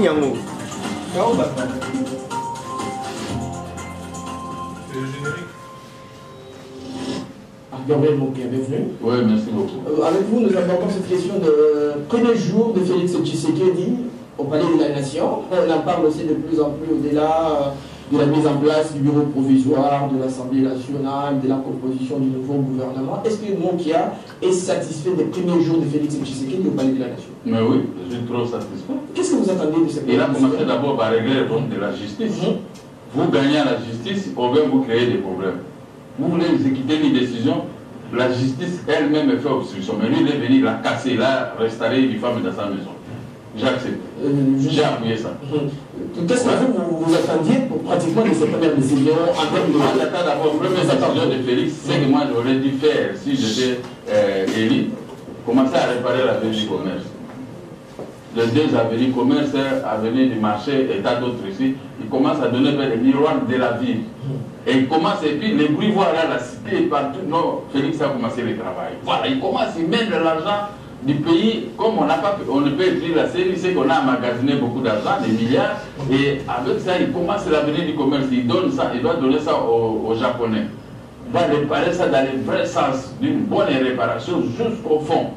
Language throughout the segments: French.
Yango. C'est le générique. Gabriel Mokia, bienvenue. Oui, merci beaucoup. Avec vous, nous abordons cette question de premier jour de Félix Tshisekedi au Palais de la Nation. On en parle aussi de plus en plus au-delà de la mise en place du bureau provisoire, de l'Assemblée nationale, de la composition du nouveau gouvernement. Est-ce que Mokia est satisfait des premiers jours de Félix Tshisekedi au Palais de la Nation? Mais oui, je suis trop satisfait. Qu'est-ce que vous attendez de cette Il a commencé d'abord par régler le problème de la justice. Vous gagnez à la justice, au bien vous créez des problèmes. Vous voulez exécuter une décision, la justice elle-même fait obstruction. Mais lui, il est venu, il a cassé, il a restauré une femme dans sa maison. J'accepte. J'ai appuyé ça. Qu'est-ce que vous attendiez pour pratiquement de ces premières décisions en termes de... Moi, j'attends d'abord, première décision de Félix, c'est que moi j'aurais dû faire, si j'étais élu, commencer à réparer l'avenue du commerce. Les deux avenues, commerce, avenue du marché et tas d'autres ici, ils commencent à donner vers les miroirs de la ville. Et ils commencent, et puis les bruits vont aller à la cité et partout. Non, Félix a commencé le travail. Voilà, il commence, il met de l'argent du pays, comme on ne peut écrire la série, c'est qu'on a emmagasiné beaucoup d'argent, des milliards, et avec ça, il commence l'avenir du commerce, il donne ça, il doit donner ça aux Japonais. Il doit réparer ça dans le vrai sens, d'une bonne réparation jusqu'au fond.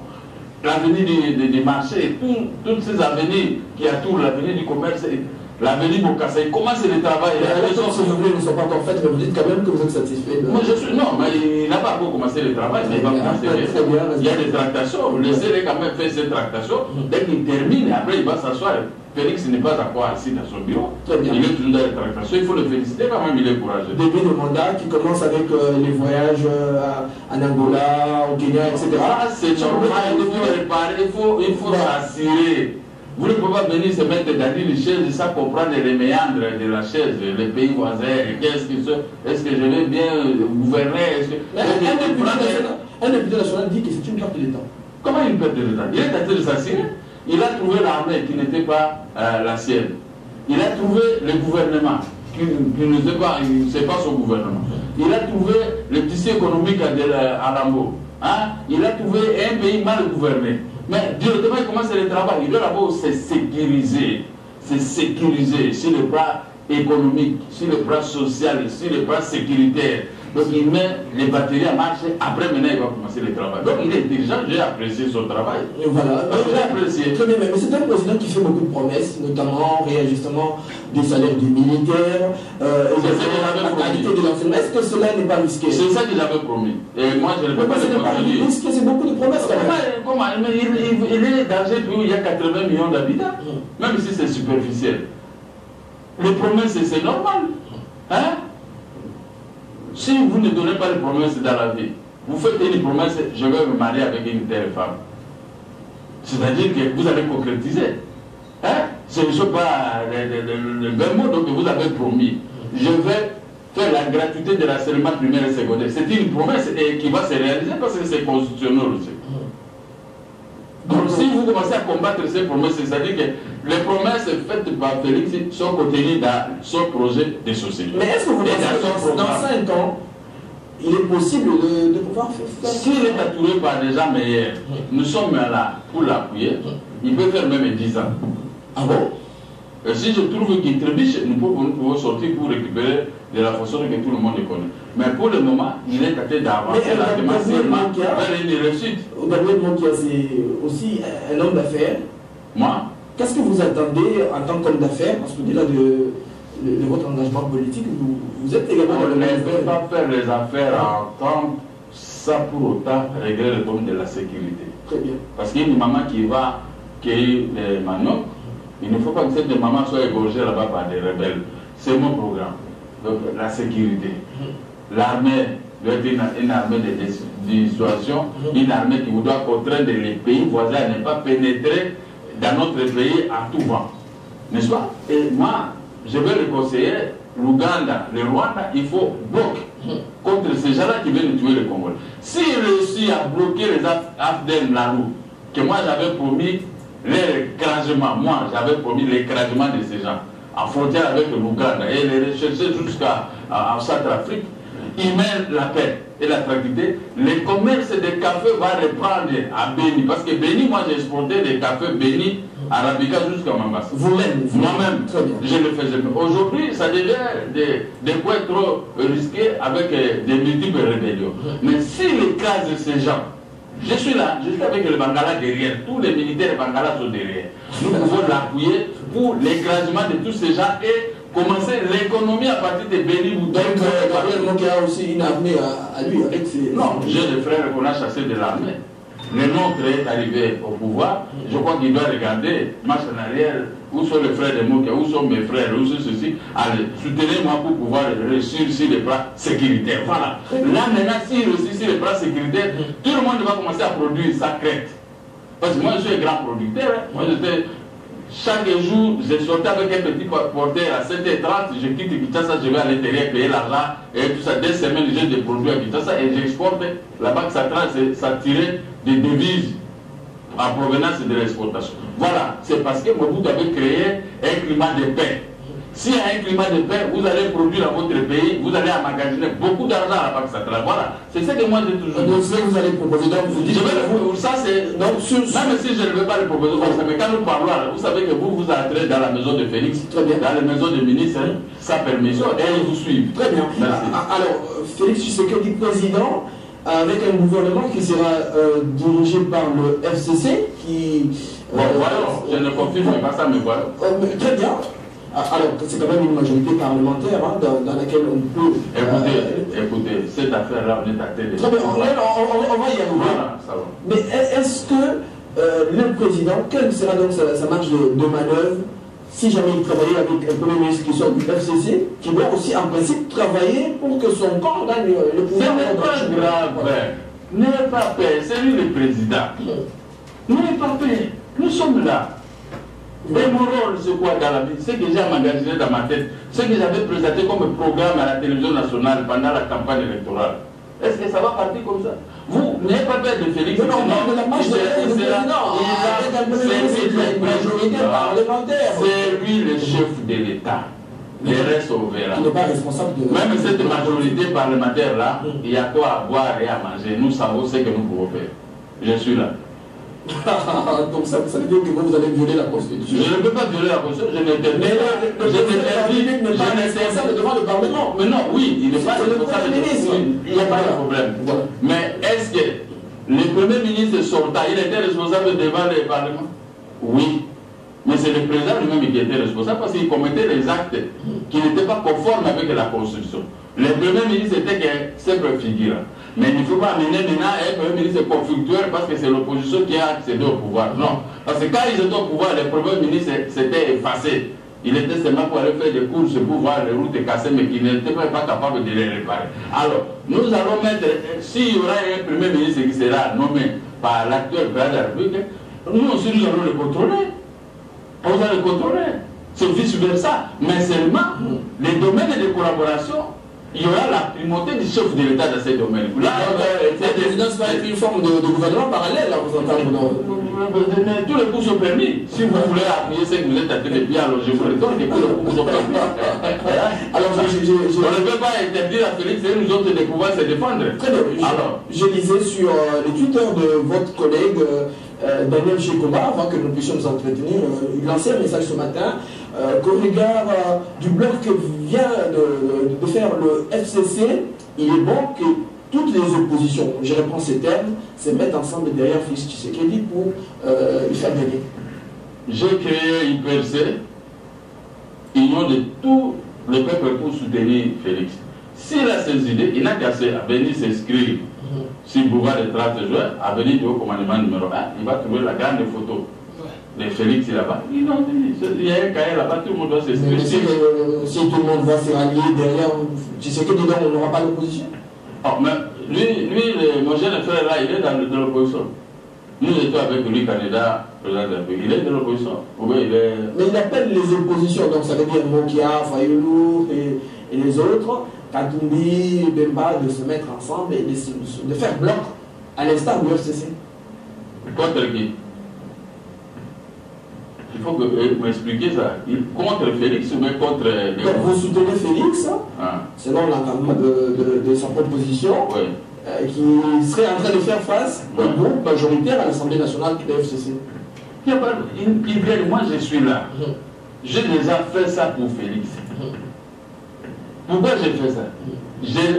L'avenir du marché, toutes ces avenirs qui entourent l'avenir du commerce, l'avenir Bokassa, il commence le travail. Les choses ne sont pas encore faites, mais vous dites quand même que vous êtes satisfait. Moi, non, mais il n'a pas encore commencé le travail. Il y a des tractations. Laissez-les quand même faire ces tractations. Dès qu'il termine, après il va s'asseoir. Félix n'est pas encore assis dans son bureau. Il est toujours dans les tractations. Il faut le féliciter quand même, il est courageux. Début de mandat qui commence avec les voyages en Angola, au Kenya, etc. Ah, c'est normal, il faut réparer, il faut s'assurer. Vous ne pouvez pas venir se mettre dans une chaise sans comprendre les méandres de la chaise, les pays voisins, est-ce que je vais bien gouverner? Un député national dit que c'est une perte de l'État. Comment une perte de l'État? Il est en train de s'assurer. Il a trouvé l'armée qui n'était pas la sienne. Il a trouvé le gouvernement qui ne sait pas son gouvernement. Il a trouvé le tissu économique à Lambeau. Il a trouvé un pays mal gouverné. Mais directement, il commence le travail. Il doit d'abord se sécuriser. Se sécuriser sur le plan économique, sur le plan social, sur le plan sécuritaire. Donc il met les batteries à marcher. Après, maintenant, il va commencer le travail. Donc il est intelligent. J'ai apprécié son travail. Voilà. J'ai apprécié. Très bien, mais c'est un président qui fait beaucoup de promesses, notamment réajustement des salaires des militaires, la qualité de l'enseignement. Est-ce que cela n'est pas risqué? C'est ça que j'avais promis. Et moi, je ne peux pas le contredire. Risqué, c'est beaucoup de promesses quand même. Comment? Il est dans un pays où il y a 80 millions d'habitants, même si c'est superficiel. Les promesses, c'est normal. Si vous ne donnez pas de promesses dans la vie, vous faites une promesse, je vais me marier avec une telle femme. C'est-à-dire que vous allez concrétiser. Ce ne sont pas le même mot que vous avez promis. Je vais faire la gratuité de l'enseignement primaire et secondaire. C'est une promesse qui va se réaliser parce que c'est constitutionnel aussi. Donc si vous commencez à combattre ces promesses, c'est-à-dire que les promesses faites par Félix sont contenues dans son projet de société. Mais est-ce que vous pensez que dans 5 ans, il est possible de pouvoir faire... S'il est entouré par des gens meilleurs, nous sommes là pour l'appuyer, il peut faire même 10 ans. Ah bon? Et si je trouve qu'il trébuche, nous pouvons sortir pour récupérer de la façon que tout le monde connaît. Mais pour le moment, il est tenté d'avancer la démarche vers une réussite. Gabriel Mokia, c'est aussi un homme d'affaires. Moi? Qu'est-ce que vous attendez en tant qu'homme d'affaires? Parce que au-delà de votre engagement politique, vous êtes également... On ne peut pas faire les affaires en temps sans pour autant régler le problème de la sécurité. Très bien. Parce qu'il y a une maman qui va cueillir des maniocs. Il ne faut pas que cette maman soit égorgée là-bas par des rebelles. C'est mon programme. Donc la sécurité. L'armée doit être une armée de dissuasion, une armée qui doit contraindre les pays voisins à ne pas pénétrer dans notre pays à tout vent. N'est-ce pas? Et moi, je vais le conseiller, l'Ouganda, le Rwanda, il faut bloquer contre ces gens-là qui veulent tuer le Congolais. S'il réussit à bloquer les Afdel Larou, que moi j'avais promis l'écrasement, moi j'avais promis l'écrasement de ces gens, en frontière avec l'Ouganda, et les rechercher jusqu'à Centrafrique, il met la paix et la tranquillité. Le commerce des cafés va reprendre à Béni, parce que Béni, moi j'ai exporté des cafés Béni Arabica jusqu'à Mambasa. Vous-même? Moi-même, je le faisais. Aujourd'hui, ça devient des points trop risqués avec des multiples rébellions. Mais s'il écrase ces gens, je suis là, je suis avec le Bangala derrière, tous les militaires Bangala sont derrière. Nous pouvons l'appuyer pour l'écrasement de tous ces gens et commencer l'économie à partir de Béni ou donc, Gabriel Mokia a aussi une armée à lui avec ses... Non, j'ai des frères qu'on a chassés de l'armée. Le nôtre est arrivé au pouvoir. Je crois qu'il doit regarder, marche en arrière, où sont les frères de Mokia, où sont mes frères, où sont ceux-ci. Allez, soutenez-moi pour pouvoir réussir sur les plans sécuritaires. Voilà. Là maintenant, s'il réussit sur les plans sécuritaires, tout le monde va commencer à produire sa crête. Parce que moi, je suis un grand producteur. Hein. Moi, j'étais... Chaque jour, je sortais avec un petit porteur à 7h30, je quitte Kinshasa, je vais à l'intérieur payer l'argent et tout ça. 2 semaines, j'ai des produits à Kinshasa et j'exporte. La banque centrale, ça tirait des devises en provenance de l'exportation. Voilà, c'est parce que Mobutu avait créé un climat de paix. S'il y a un climat de paix, vous allez produire dans votre pays, vous allez emmagasiner beaucoup d'argent à la banque centrale. Voilà, c'est ce que moi j'ai toujours dit. Donc, ce que vous allez proposer, donc vous dites... ça c'est... Donc, même si je ne vais pas le proposer comme ça, mais quand nous parlons, vous savez que vous entrez dans la maison de Félix, dans la maison du ministre, sa permission, et ils vous suivent. Très bien. Merci. Alors, Félix Tshisekedi, président, avec un gouvernement qui sera dirigé par le FCC, qui... voilà, je ne confirme pas ça, mais voilà. Très bien. Alors, c'est quand même une majorité parlementaire hein, dans laquelle on peut... Écoutez, cette affaire-là, on est à télé. Très bien, on va y arriver. Voilà, ça va. Mais est-ce que le président, quelle sera donc sa marge de manœuvre si jamais il travaillait avec un premier ministre qui sort du FCC, qui doit aussi en principe travailler pour que son camp gagne le pouvoir? Ce n'est pas grave. N'ayez pas peur, c'est lui le président. N'ayez pas peur, nous sommes là. Et mon rôle, c'est quoi dans la vie? C'est que j'ai emmagasiné dans ma tête, ce que j'avais présenté comme programme à la télévision nationale pendant la campagne électorale. Est-ce que ça va partir comme ça? Vous n'avez pas peur de Félix? Non, de la marche de majorité parlementaire. C'est lui le chef de l'État. Les restes, on verra. Il n'est pas responsable de... Même cette majorité parlementaire-là, il y a quoi à boire et à manger. Nous savons ce que nous pouvons faire. Je suis là. Donc ça veut dire que vous allez violer la Constitution. Je ne peux pas violer la Constitution, je n'interdis pas. Je n'interdis devant le Parlement. Mais non, oui, il n'est pas responsable. Il n'y a pas de problème. Voilà. Mais est-ce que le Premier ministre sortant, il était responsable devant le Parlement? Oui. Mais c'est le président lui-même qui était responsable parce qu'il commettait des actes qui n'étaient pas conformes avec la Constitution. Le Premier ministre était qu'un simple figurant. Mais il ne faut pas amener maintenant un Premier ministre conflictuel parce que c'est l'opposition qui a accédé au pouvoir. Non. Parce que quand ils étaient au pouvoir, le Premier ministre s'était effacé. Il était seulement pour aller faire des courses pour voir les routes cassées, mais qui n'était pas capable de les réparer. Alors, nous allons mettre, s'il y aura un Premier ministre qui sera nommé par l'actuel président de la République, nous aussi nous allons le contrôler. On va le contrôler. C'est vice-versa. Mais seulement, les domaines de collaboration, il y aura la primauté du chef de l'État dans ces domaines. Là, la présidence va être une forme de gouvernement parallèle, là, vous entendez. Tous les coups sont permis. Si vous voulez appuyer ce que vous êtes à tête de bien, alors je vous le donne, les coups sont permis. Alors, on ne peut pas interdire à Félix et nous autres de pouvoir se défendre. Très bien. Alors, je lisais sur les Twitter de votre collègue Daniel Chekoba, avant que nous puissions nous entretenir, il lançait un message ce matin qu'au regard du bloc que vient de faire le FCC, il est bon que toutes les oppositions, je reprends ces termes, se mettent ensemble derrière Félix Tshisekedi pour le faire gagner. J'ai créé IPRC, union de tout le peuple pour soutenir Félix. S'il a ses idées, il n'a qu'à venir s'inscrire sur le boulevard de 30 juin, à venir du haut commandement numéro 1, il va trouver la grande photo de Félix là-bas. Il y a un cahier là-bas, tout le monde doit s'inscrire. Si tout le monde va se rallier derrière, tu sais que dedans on n'aura pas l'opposition. Oh, mais lui mon jeune frère là, il est dans l'opposition. Nous étions avec lui candidat président de la République. Il est de l'opposition. Oui, mais il appelle les oppositions, donc ça veut dire Mokia, Fayoulou et les autres, Katumbi, Bemba, de se mettre ensemble et de faire bloc à l'instar du FCC. Contre qui? Il faut que vous m'expliquiez ça. Contre Félix ou même contre... Donc vous soutenez Félix, selon l'engagement de sa proposition, qui serait en train de faire face au groupe majoritaire à l'Assemblée nationale du FCC. Moi, je suis là. J'ai déjà fait ça pour Félix. Pourquoi j'ai fait ça?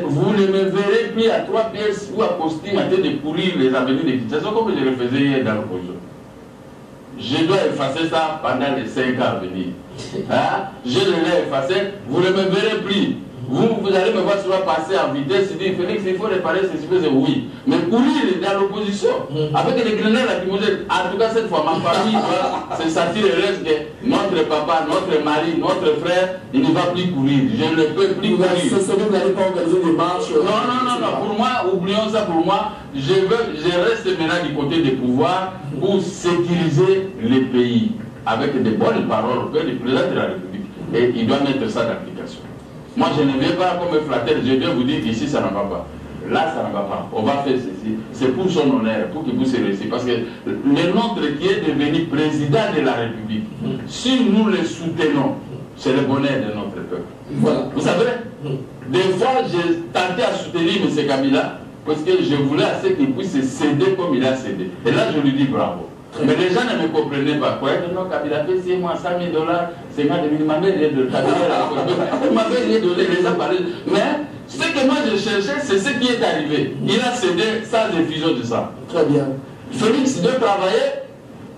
Vous ne me verrez plus à 3 pièces ou à costume à tête de courir les avenues de Kinshasa comme je le faisais hier dans l'opposition. Je dois effacer ça pendant les 5 ans à venir. Hein? Je l'ai effacé, vous ne me verrez plus. Vous allez me voir souvent passer en vitesse et dire Félix, il faut réparer ces espèces de oui. Mais courir dans l'opposition, avec les grenades lacrymogènes, en tout cas cette fois, ma famille va se sentir heureuse que notre papa, notre mari, notre frère, il ne va plus courir. Je ne peux plus courir. Vous n'allez pas organiser des marches. Non. Pour moi, oublions ça pour moi. Je reste maintenant du côté des pouvoirs pour sécuriser les pays avec des bonnes paroles que le président de la République. Et il doit mettre ça d'application. Moi, je ne viens pas comme un flatteur, je viens vous dire qu'ici, ça ne va pas. Là, ça ne va pas. On va faire ceci. C'est pour son honneur, pour qu'il puisse réussir. Parce que le nôtre qui est devenu président de la République, si nous le soutenons, c'est le bonheur de notre peuple. Voilà. Vous savez, des fois, j'ai tenté à soutenir M. Kabila parce que je voulais assez qu'il puisse céder comme il a cédé. Et là, je lui dis bravo. Mais les gens ne me comprenaient pas. Quoi? Non, Kabila fait 6 mois, 100 000 $, 50 000, il m'avait rien donné. Il m'avait rien donné, les gens parlaient. Mais ce que moi je cherchais, c'est ce qui est arrivé. Il a cédé sans effusion de ça. Très bien. Félix doit travailler,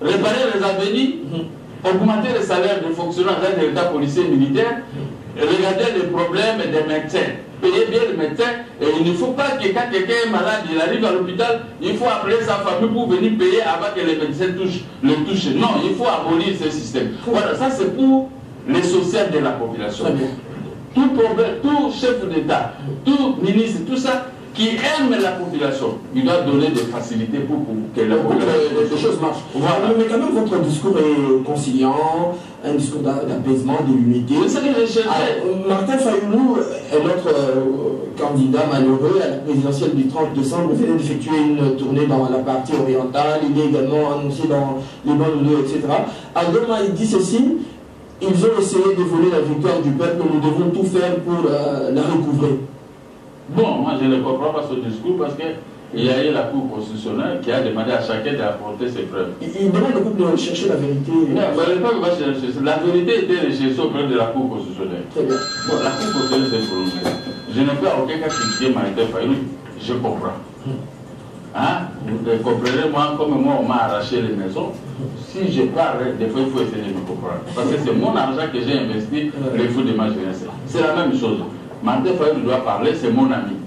réparer les avenues, augmenter les salaires des fonctionnaires de l'État policier et militaire, regarder les problèmes des médecins. Payer bien le médecin, et il ne faut pas que quand quelqu'un est malade, il arrive à l'hôpital, il faut appeler sa famille pour venir payer avant que les médecins le touchent. Non, il faut abolir ce système. Voilà, ça c'est pour les social de la population. Tout problème, tout chef d'État, tout ministre, tout ça, qui aime la population, il doit donner des facilités pour que la population... les choses marchent. Voilà. Mais quand même, votre discours est conciliant, un discours d'apaisement, de l'unité. C'est ce que j'ai cherché. Martin Fayoulou est notre candidat malheureux à la présidentielle du 30 décembre. Il vient d'effectuer une tournée dans la partie orientale. Il est également annoncé dans les bandes, etc. À Goma, il dit ceci: ils ont essayé de voler la victoire du peuple, nous devons tout faire pour la recouvrer. Bon, moi je ne comprends pas ce discours parce qu'il y a eu la Cour constitutionnelle qui a demandé à chacun d'apporter ses preuves. Il demande au peuple de chercher la vérité. Non, mais le peuple va chercher. La vérité était recherchée auprès de la Cour constitutionnelle. Très bien. Bon, la Cour constitutionnelle s'est prononcée. Je ne peux à aucun cas critiquer Martin Fayoulou. Je comprends. Hein? Vous comprenez, moi, comme moi, on m'a arraché les maisons. Si je parle, des fois, il faut essayer de me comprendre. Parce que c'est mon argent que j'ai investi, le fruit de ma jeunesse. C'est la même chose. Martin Fayoulou doit parler, c'est mon ami.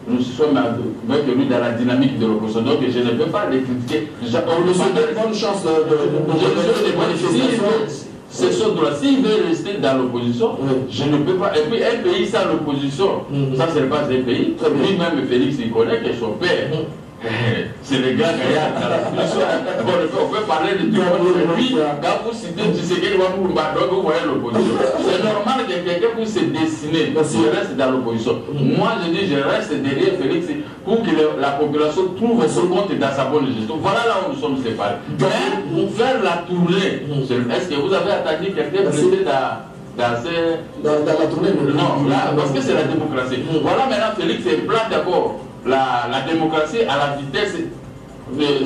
Nous sommes avec lui dans la dynamique de l'opposition, donc je ne peux pas les critiquer. On lui souhaite bonne chance de manifester. C'est son droit. S'il veut rester dans l'opposition, je ne peux pas. Et puis un pays sans l'opposition, ça c'est pas un pays. Lui-même, Félix, il connaît que son père, c'est le gars gaillard dans l'opposition. On peut parler de tout le monde. Lui, quand vous citez Tshisekedi, vous voyez l'opposition. C'est normal que quelqu'un puisse se dessiner s'il reste dans l'opposition. Moi, je dis, je reste derrière Félix pour que la population trouve son compte dans sa bonne gestion. Voilà là où nous sommes séparés. Mais pour faire la tournée, est-ce que vous avez attendu quelqu'un blessé dans la tournée? Non, là, parce que c'est la démocratie. Voilà maintenant, Félix implante d'abord la démocratie à la vitesse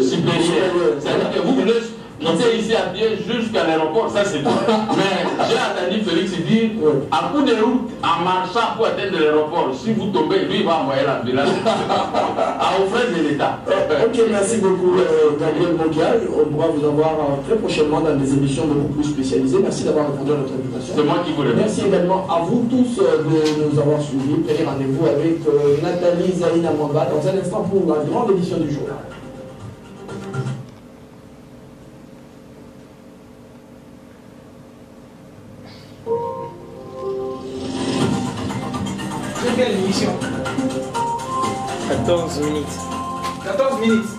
supérieure. C'est-à-dire que vous voulez quitter ici à pied jusqu'à l'aéroport, ça c'est tout. Mais j'ai entendu Félix dire, à coup de route, en marchant pour atteindre l'aéroport, si vous tombez, lui il va envoyer la village à offrir de l'État. Ok, merci beaucoup Gabriel Mondial. On pourra vous avoir très prochainement dans des émissions beaucoup plus spécialisées. Merci d'avoir répondu à notre invitation. C'est moi qui vous remercie. Merci également à vous tous de nous avoir suivis. Prenez rendez-vous avec Nathalie Zaina Mwamba dans un instant pour la grande édition du jour. Très belle émission. 14 minutes. 14 minutes.